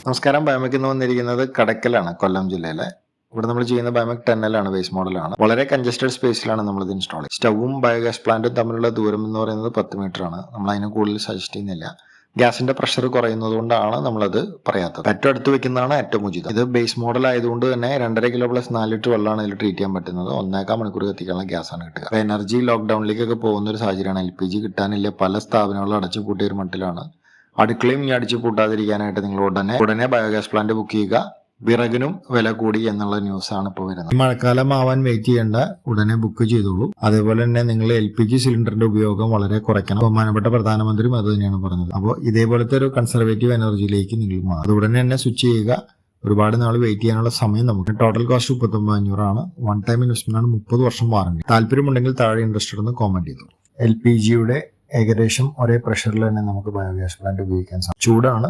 നമസ്കാരം. ബയോമെക് എന്ന് വന്നിരിക്കുന്നത് കടക്കലാണ്, കൊല്ലം ജില്ലയിലെ. ഇവിടെ നമ്മൾ ചെയ്യുന്ന ബയോമെക് 10L ബേസ് മോഡലാണ്. വളരെ കൺജസ്റ്റഡ് സ്പേസിലാണ് നമ്മൾ ഇത് ഇൻസ്റ്റാൾ ചെയ്യുന്നത്. സ്റ്റവും ബയോഗ്യാസ് പ്ലാന്റും തമ്മിലുള്ള ദൂരം എന്ന് പറയുന്നത് 10 മീറ്റർ ആണ്. നമ്മൾ അതിന് കൂടുതൽ സജസ്റ്റ് ചെയ്യുന്നില്ല. ഗ്യാസിന്റെ പ്രഷർ കുറയുന്നത് കൊണ്ടാണ് നമ്മളത് പറയാത്തത്. ഏറ്റവും അടുത്ത് വെക്കുന്നതാണ് ഏറ്റവും ഉചിതം. ഇത് ബേസ് മോഡൽ ആയതുകൊണ്ട് തന്നെ 2.5 കിലോ പ്ലസ് 4 ലിറ്റർ വെള്ളമാണ് ഇതിൽ ട്രീറ്റ് ചെയ്യാൻ പറ്റുന്നത്. 1.25 മണിക്കൂർ കത്തിക്കാനുള്ള ഗ്യാസാണ് കിട്ടുക. എനർജി ലോക്ക്ഡൌണിലേക്കൊക്കെ പോകുന്ന ഒരു സാഹചര്യമാണ്. LPG കിട്ടാനില്ല. പല സ്ഥാപനങ്ങളും അടച്ചു പൂട്ടിയ ഒരു മട്ടിലാണ്. അടുക്കളയും ഇനി അടിച്ചു പൂട്ടാതിരിക്കാനായിട്ട് നിങ്ങൾ ഉടനെ ബയോഗ്യാസ് പ്ലാന്റ് ബുക്ക് ചെയ്യുക. വിറകിനും വില കൂടി എന്നുള്ള ന്യൂസാണ് ഇപ്പോൾ വരുന്നത്. മഴക്കാലം ആവാൻ വെയിറ്റ് ചെയ്യേണ്ട, ഉടനെ ബുക്ക് ചെയ്തോളൂ. അതേപോലെ തന്നെ നിങ്ങൾ LPG സിലിണ്ടറിന്റെ ഉപയോഗം വളരെ കുറയ്ക്കണം. ബഹുമാനപ്പെട്ട പ്രധാനമന്ത്രിയും അത് തന്നെയാണ് പറഞ്ഞത്. അപ്പോൾ ഇതേപോലത്തെ ഒരു കൺസർവേറ്റീവ് എനർജിയിലേക്ക് നിങ്ങൾ മാറും. അത് ഉടനെ തന്നെ സ്വിച്ച് ചെയ്യുക. ഒരുപാട് നാൾ വെയിറ്റ് ചെയ്യാനുള്ള സമയം നമുക്ക്. ടോട്ടൽ കോസ്റ്റ് 39,500 ആണ്. വൺ ടൈം ഇൻവെസ്റ്റ്മെന്റ് ആണ്. 30 വർഷം വാറണ്ടി. താല്പര്യമുണ്ടെങ്കിൽ താഴെ ഇൻട്രസ്റ്റഡ് എന്ന് കോമന്റ് ചെയ്തു. LPGയുടെ ഏകദേശം ഒരേ പ്രഷറിൽ തന്നെ നമുക്ക് ബയോഗ്യാസ് പ്ലാന്റ് ഉപയോഗിക്കാൻ സാധിക്കും. ചൂടാണ്.